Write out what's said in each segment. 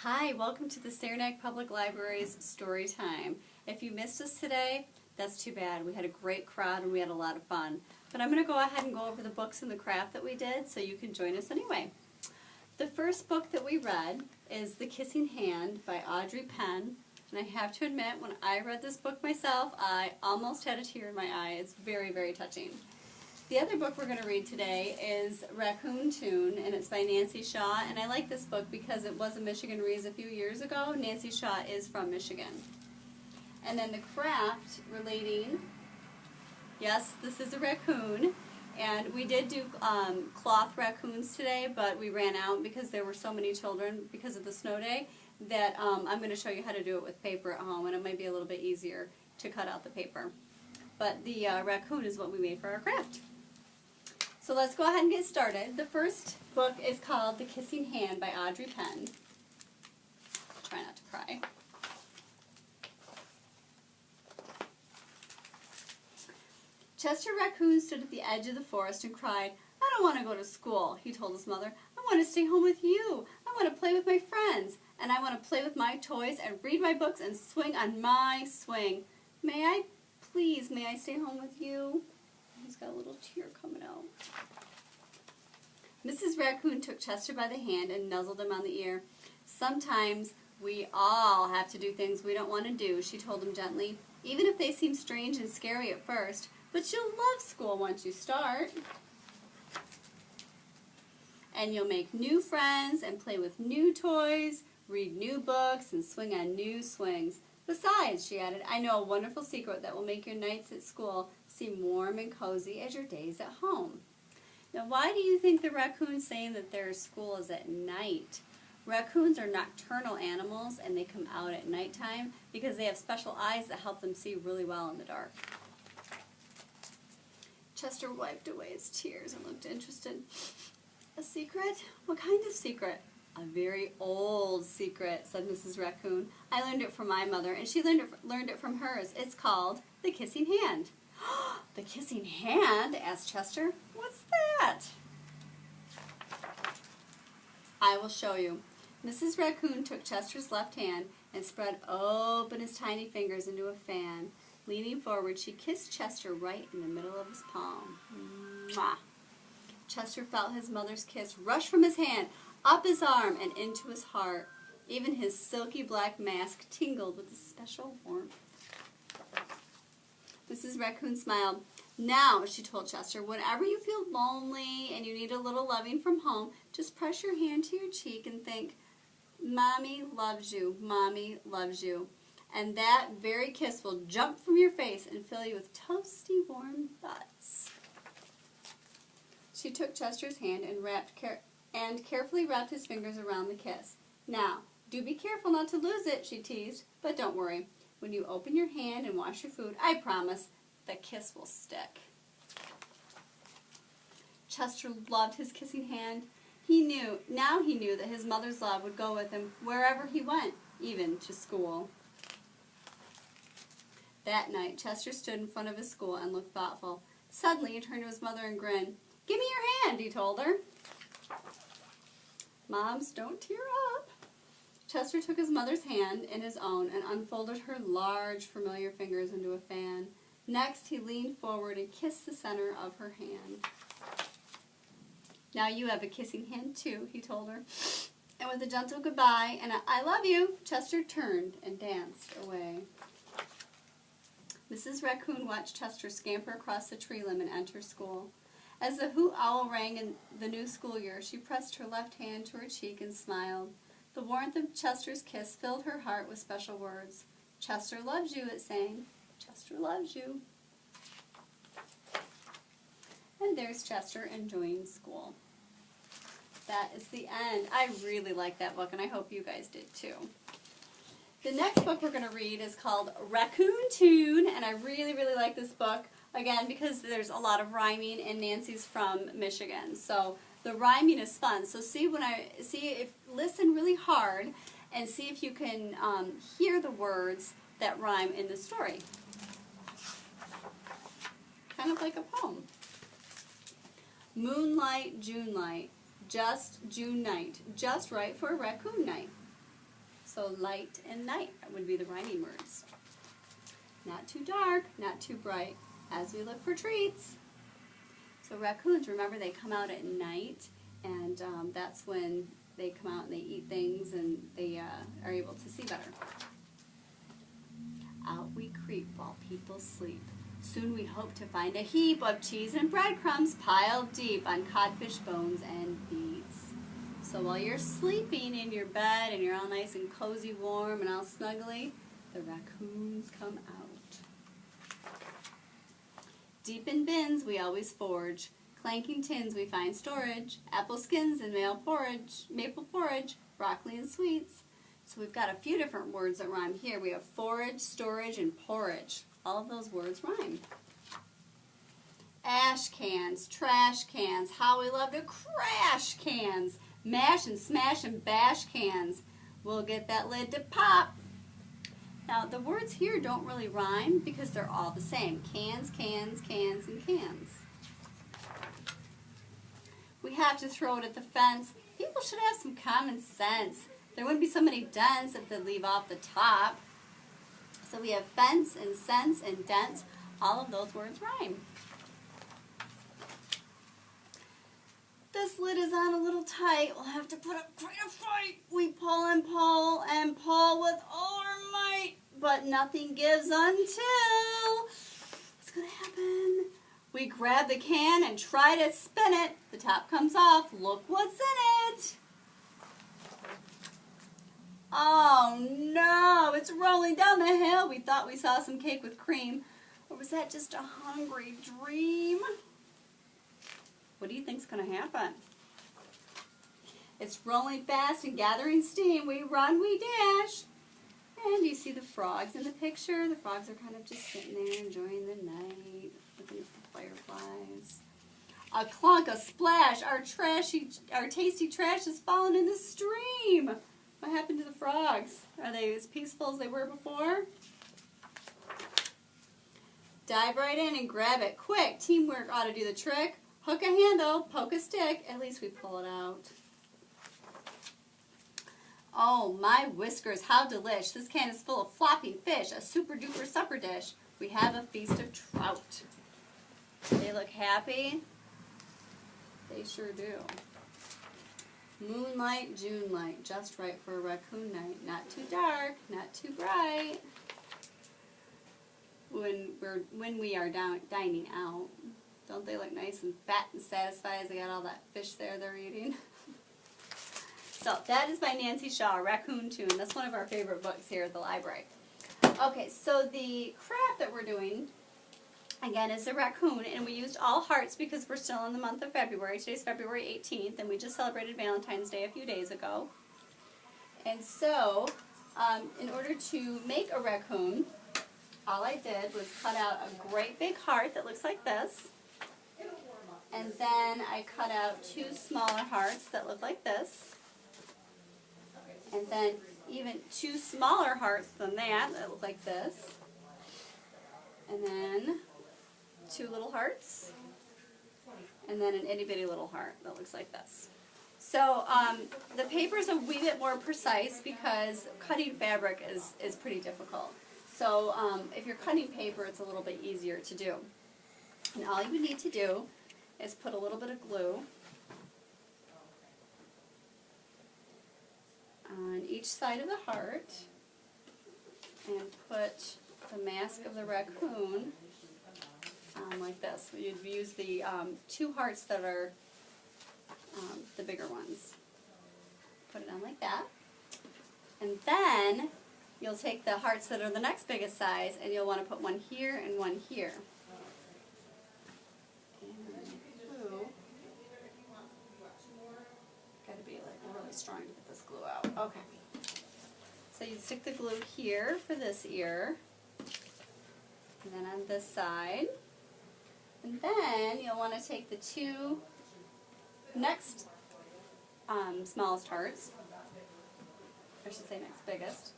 Hi, welcome to the Saranac Public Library's Story Time. If you missed us today, that's too bad. We had a great crowd and we had a lot of fun. But I'm going to go ahead and go over the books and the craft that we did so you can join us anyway. The first book that we read is The Kissing Hand by Audrey Penn. And I have to admit, when I read this book myself, I almost had a tear in my eye. It's very, very touching. The other book we're going to read today is Raccoon Tune, and it's by Nancy Shaw. And I like this book because it was a Michigan Reads a few years ago. Nancy Shaw is from Michigan. And then the craft relating, yes, this is a raccoon. And we did do cloth raccoons today, but we ran out because there were so many children because of the snow day that I'm going to show you how to do it with paper at home, and it might be a little bit easier to cut out the paper. But the raccoon is what we made for our craft. So let's go ahead and get started. The first book is called The Kissing Hand by Audrey Penn. Try not to cry. Chester Raccoon stood at the edge of the forest and cried, "I don't want to go to school," he told his mother. "I want to stay home with you. I want to play with my friends, and I want to play with my toys and read my books and swing on my swing. May I stay home with you?" He's got a little tear coming out. Mrs. Raccoon took Chester by the hand and nuzzled him on the ear. "Sometimes we all have to do things we don't want to do," she told him gently, "even if they seem strange and scary at first. But you'll love school once you start. And you'll make new friends and play with new toys, read new books, and swing on new swings. Besides," she added, "I know a wonderful secret that will make your nights at school seem warm and cozy as your days at home." Now, why do you think the raccoon's saying that their school is at night? Raccoons are nocturnal animals, and they come out at nighttime because they have special eyes that help them see really well in the dark. Chester wiped away his tears and looked interested. "A secret? What kind of secret?" "A very old secret," said Mrs. Raccoon. "I learned it from my mother, and she learned it from hers. It's called The Kissing Hand." "The Kissing Hand?" asked Chester. "What's that?" "I will show you." Mrs. Raccoon took Chester's left hand and spread open his tiny fingers into a fan. Leaning forward, she kissed Chester right in the middle of his palm. Mwah! Chester felt his mother's kiss rush from his hand, up his arm, and into his heart. Even his silky black mask tingled with a special warmth. Mrs. Raccoon smiled. "Now," she told Chester, "whenever you feel lonely and you need a little loving from home, just press your hand to your cheek and think, 'Mommy loves you, Mommy loves you.' And that very kiss will jump from your face and fill you with toasty warm thoughts." She took Chester's hand and carefully wrapped his fingers around the kiss. "Now, do be careful not to lose it," she teased. "But don't worry. When you open your hand and wash your food, I promise the kiss will stick." Chester loved his kissing hand. Now he knew that his mother's love would go with him wherever he went, even to school. That night, Chester stood in front of his school and looked thoughtful. Suddenly, he turned to his mother and grinned. "Give me your hand," he told her. Moms, don't tear up. Chester took his mother's hand in his own and unfolded her large, familiar fingers into a fan. Next, he leaned forward and kissed the center of her hand. "Now you have a kissing hand, too," he told her. And with a gentle goodbye and a "I love you," Chester turned and danced away. Mrs. Raccoon watched Chester scamper across the tree limb and enter school. As the hoot owl rang in the new school year, she pressed her left hand to her cheek and smiled. The warmth of Chester's kiss filled her heart with special words. "Chester loves you," it sang. "Chester loves you." And there's Chester enjoying school. That is the end. I really like that book, and I hope you guys did too. The next book we're going to read is called Raccoon Tune, and I really, really like this book, again, because there's a lot of rhyming, and Nancy's from Michigan, so the rhyming is fun. So listen really hard and see if you can hear the words that rhyme in the story. Kind of like a poem. Moonlight, June light, just June night, just right for a raccoon night. So light and night would be the rhyming words. Not too dark, not too bright, as we look for treats. So raccoons, remember, they come out at night, and that's when they come out and they eat things, and they are able to see better. Out we creep while people sleep. Soon we hope to find a heap of cheese and breadcrumbs piled deep on codfish bones and beets. So while you're sleeping in your bed and you're all nice and cozy, warm, and all snuggly, the raccoons come out. Deep in bins we always forage. Clanking tins we find storage. Apple skins and maple porridge, broccoli and sweets. So we've got a few different words that rhyme here. We have forage, storage, and porridge. All of those words rhyme. Ash cans, trash cans, how we love to crash cans. Mash and smash and bash cans. We'll get that lid to pop. Now the words here don't really rhyme because they're all the same. Cans, cans, cans, and cans. We have to throw it at the fence. People should have some common sense. There wouldn't be so many dents if they leave off the top. So we have fence and sense and dents. All of those words rhyme. This lid is on a little tight. We'll have to put up quite a fight. We pull and pull and pull with all our might, but nothing gives until... What's going to happen? We grab the can and try to spin it. The top comes off. Look what's in it. Oh no, it's rolling down the hill. We thought we saw some cake with cream. Or was that just a hungry dream? What do you think's going to happen? It's rolling fast and gathering steam. We run, we dash. And you see the frogs in the picture. The frogs are kind of just sitting there enjoying the night, looking at the fireflies. A clunk, a splash. Our tasty trash is falling in the stream. What happened to the frogs? Are they as peaceful as they were before? Dive right in and grab it. Quick, teamwork ought to do the trick. Hook a handle, poke a stick, at least we pull it out. Oh, my whiskers, how delish. This can is full of flopping fish, a super duper supper dish. We have a feast of trout. They look happy? They sure do. Moonlight, June light, just right for a raccoon night. Not too dark, not too bright. When we are dining out, don't they look nice and fat and satisfied as they got all that fish there they're eating? So that is by Nancy Shaw, Raccoon Tune. That's one of our favorite books here at the library. Okay, so the craft that we're doing, again, is the raccoon, and we used all hearts because we're still in the month of February. Today's February 18th, and we just celebrated Valentine's Day a few days ago. And so, in order to make a raccoon, all I did was cut out a great big heart that looks like this. And then I cut out two smaller hearts that look like this. And then even two smaller hearts than that look like this. And then two little hearts. And then an itty bitty little heart that looks like this. So the paper is a wee bit more precise because cutting fabric is pretty difficult. So if you're cutting paper, it's a little bit easier to do. And all you need to do is put a little bit of glue on each side of the heart and put the mask of the raccoon like this. You'd use the two hearts that are the bigger ones. Put it on like that. And then you'll take the hearts that are the next biggest size and you'll want to put one here and one here. Got to be like really strong to get this glue out. Okay. So you stick the glue here for this ear, and then on this side, and then you'll want to take the two next smallest hearts, I should say next biggest,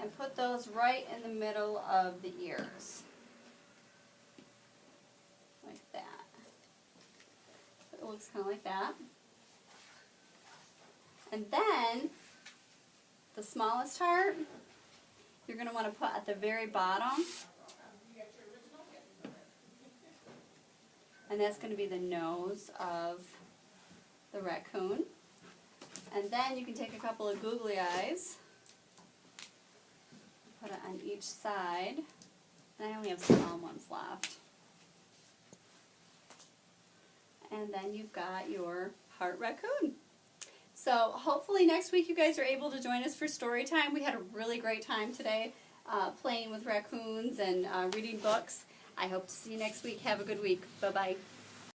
and put those right in the middle of the ears, like that. So it looks kind of like that. And then the smallest heart, you're going to want to put at the very bottom. And that's going to be the nose of the raccoon. And then you can take a couple of googly eyes, put it on each side. And I only have small ones left. And then you've got your heart raccoon. So hopefully next week you guys are able to join us for story time. We had a really great time today playing with raccoons and reading books. I hope to see you next week. Have a good week. Bye-bye.